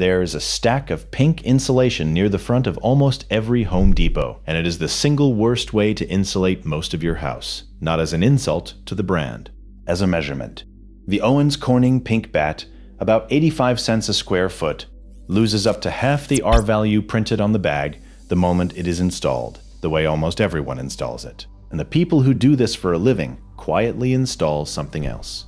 There is a stack of pink insulation near the front of almost every Home Depot, and it is the single worst way to insulate most of your house, not as an insult to the brand. As a measurement, the Owens Corning pink batt, about 85 cents a square foot, loses up to half the R value printed on the bag the moment it is installed, the way almost everyone installs it. And the people who do this for a living quietly install something else.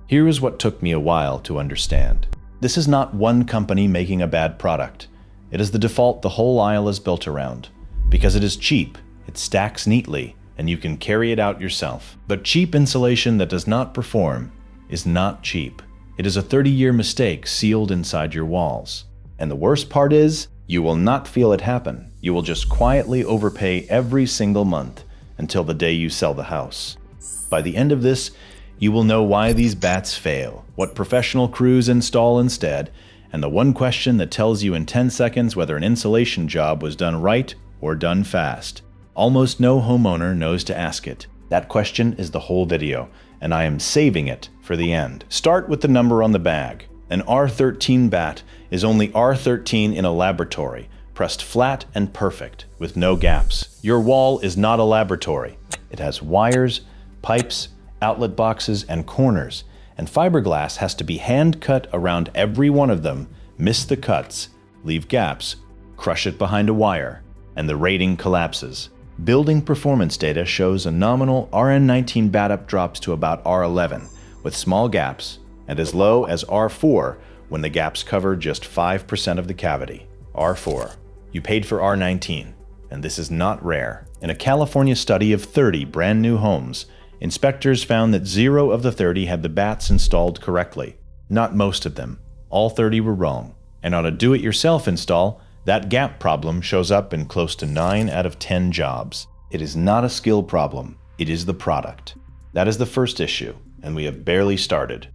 Here is what took me a while to understand. This is not one company making a bad product. It is the default the whole aisle is built around. Because it is cheap, it stacks neatly, and you can carry it out yourself. But cheap insulation that does not perform is not cheap. It is a 30-year mistake sealed inside your walls. And the worst part is, you will not feel it happen. You will just quietly overpay every single month until the day you sell the house. By the end of this, you will know why these batts fail, what professional crews install instead, and the one question that tells you in 10 seconds whether an insulation job was done right or done fast. Almost no homeowner knows to ask it. That question is the whole video, and I am saving it for the end. Start with the number on the bag. An R13 batt is only R13 in a laboratory, pressed flat and perfect, with no gaps. Your wall is not a laboratory. It has wires, pipes, outlet boxes, and corners, and fiberglass has to be hand-cut around every one of them, miss the cuts, leave gaps, crush it behind a wire, and the rating collapses. Building performance data shows a nominal RN19 batt-up drops to about R11, with small gaps, and as low as R4 when the gaps cover just 5% of the cavity. R4. You paid for R19, and this is not rare. In a California study of 30 brand new homes, inspectors found that 0 of the 30 had the batts installed correctly. Not most of them. All 30 were wrong. And on a do-it-yourself install, that gap problem shows up in close to 9 out of 10 jobs. It is not a skill problem. It is the product. That is the first issue, and we have barely started.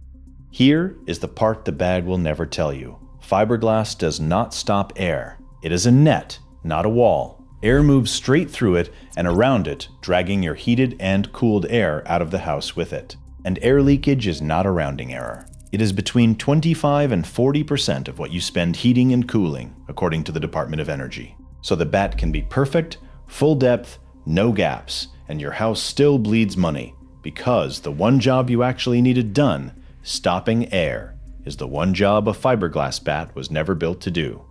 Here is the part the bag will never tell you. Fiberglass does not stop air. It is a net, not a wall. Air moves straight through it and around it, dragging your heated and cooled air out of the house with it. And air leakage is not a rounding error. It is between 25 and 40% of what you spend heating and cooling, according to the Department of Energy. So the batt can be perfect, full depth, no gaps, and your house still bleeds money, because the one job you actually needed done, stopping air, is the one job a fiberglass batt was never built to do.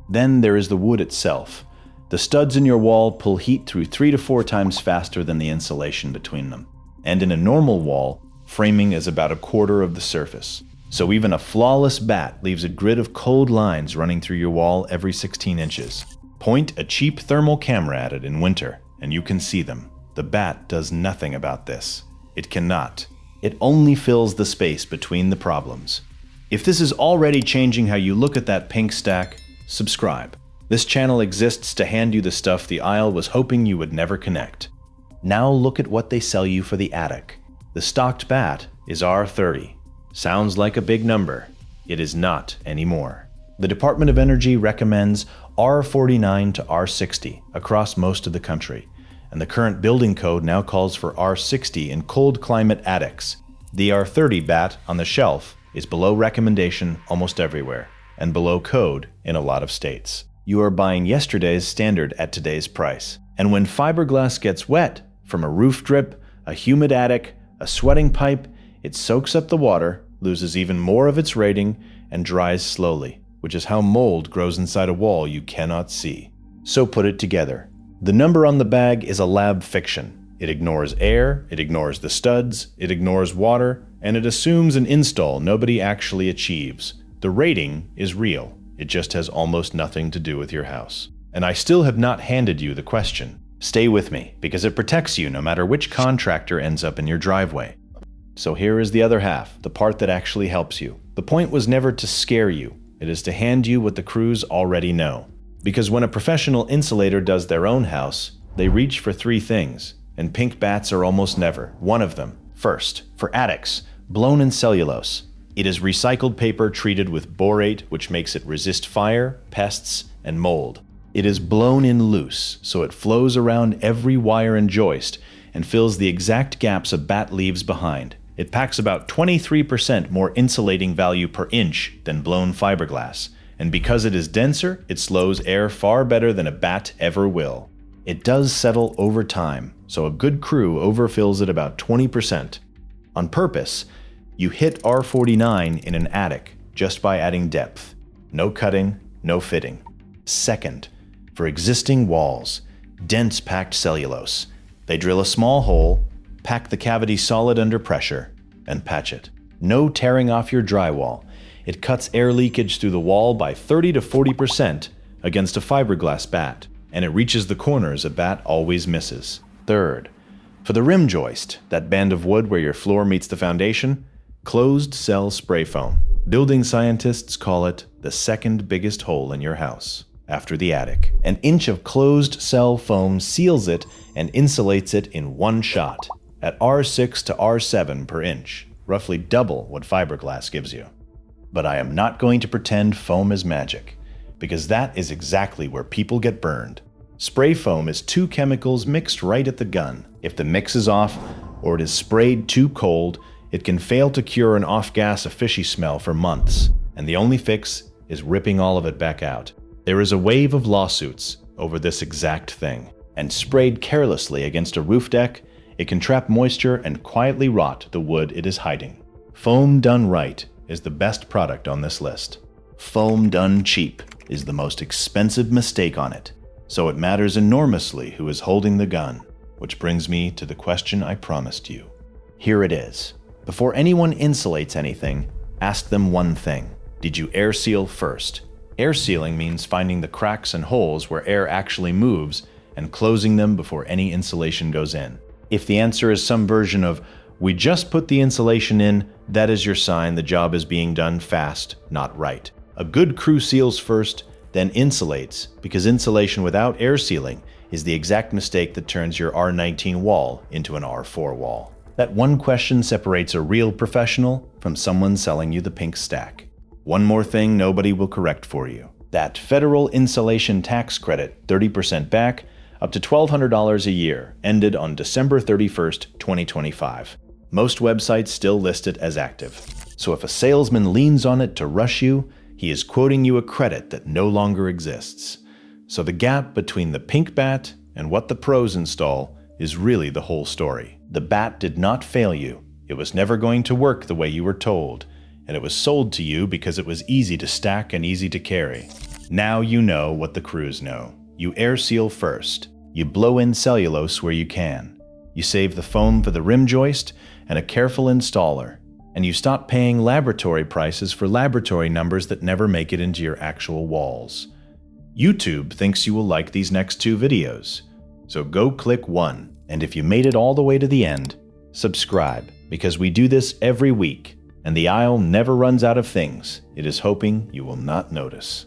Then there is the wood itself. The studs in your wall pull heat through 3 to 4 times faster than the insulation between them. And in a normal wall, framing is about 1/4 of the surface. So even a flawless batt leaves a grid of cold lines running through your wall every 16 inches. Point a cheap thermal camera at it in winter, and you can see them. The batt does nothing about this. It cannot. It only fills the space between the problems. If this is already changing how you look at that pink stack, subscribe. This channel exists to hand you the stuff the aisle was hoping you would never connect. Now look at what they sell you for the attic. The stocked batt is R30. Sounds like a big number. It is not anymore. The Department of Energy recommends R49 to R60 across most of the country, and the current building code now calls for R60 in cold climate attics. The R30 batt on the shelf is below recommendation almost everywhere, and below code in a lot of states. You are buying yesterday's standard at today's price. And when fiberglass gets wet, from a roof drip, a humid attic, a sweating pipe, it soaks up the water, loses even more of its rating, and dries slowly, which is how mold grows inside a wall you cannot see. So put it together. The number on the bag is a lab fiction. It ignores air, it ignores the studs, it ignores water, and it assumes an install nobody actually achieves. The rating is real. It just has almost nothing to do with your house. And I still have not handed you the question. Stay with me, because it protects you no matter which contractor ends up in your driveway. So here is the other half, the part that actually helps you. The point was never to scare you. It is to hand you what the crews already know. Because when a professional insulator does their own house, they reach for 3 things, and pink batts are almost never one of them. First, for attics, blown in cellulose. It is recycled paper treated with borate, which makes it resist fire, pests, and mold. It is blown in loose, so it flows around every wire and joist and fills the exact gaps a batt leaves behind. It packs about 23% more insulating value per inch than blown fiberglass, and because it is denser, it slows air far better than a batt ever will. It does settle over time, so a good crew overfills it about 20%. On purpose, you hit R49 in an attic just by adding depth. No cutting, no fitting. Second, for existing walls, dense packed cellulose. They drill a small hole, pack the cavity solid under pressure, and patch it. No tearing off your drywall. It cuts air leakage through the wall by 30 to 40% against a fiberglass batt, and it reaches the corners a batt always misses. Third, for the rim joist, that band of wood where your floor meets the foundation, closed cell spray foam. Building scientists call it the second biggest hole in your house, after the attic. An inch of closed cell foam seals it and insulates it in one shot, at R6 to R7 per inch, roughly double what fiberglass gives you. But I am not going to pretend foam is magic, because that is exactly where people get burned. Spray foam is two chemicals mixed right at the gun. If the mix is off, or it is sprayed too cold, it can fail to cure an off-gas a fishy smell for months, and the only fix is ripping all of it back out. There is a wave of lawsuits over this exact thing, and sprayed carelessly against a roof deck, it can trap moisture and quietly rot the wood it is hiding. Foam done right is the best product on this list. Foam done cheap is the most expensive mistake on it, so it matters enormously who is holding the gun, which brings me to the question I promised you. Here it is. Before anyone insulates anything, ask them one thing. Did you air seal first? Air sealing means finding the cracks and holes where air actually moves and closing them before any insulation goes in. If the answer is some version of, "We just put the insulation in," that is your sign the job is being done fast, not right. A good crew seals first, then insulates, because insulation without air sealing is the exact mistake that turns your R19 wall into an R4 wall. That one question separates a real professional from someone selling you the pink stack. One more thing nobody will correct for you. That federal insulation tax credit, 30% back, up to $1,200 a year, ended on December 31st, 2025. Most websites still list it as active. So if a salesman leans on it to rush you, he is quoting you a credit that no longer exists. So the gap between the pink batt and what the pros install is really the whole story. The batt did not fail you. It was never going to work the way you were told, and it was sold to you because it was easy to stack and easy to carry. Now you know what the crews know. You air seal first. You blow in cellulose where you can. You save the foam for the rim joist and a careful installer. And you stop paying laboratory prices for laboratory numbers that never make it into your actual walls. YouTube thinks you will like these next two videos. So go click one. And if you made it all the way to the end, subscribe, because we do this every week, and the aisle never runs out of things it is hoping you will not notice.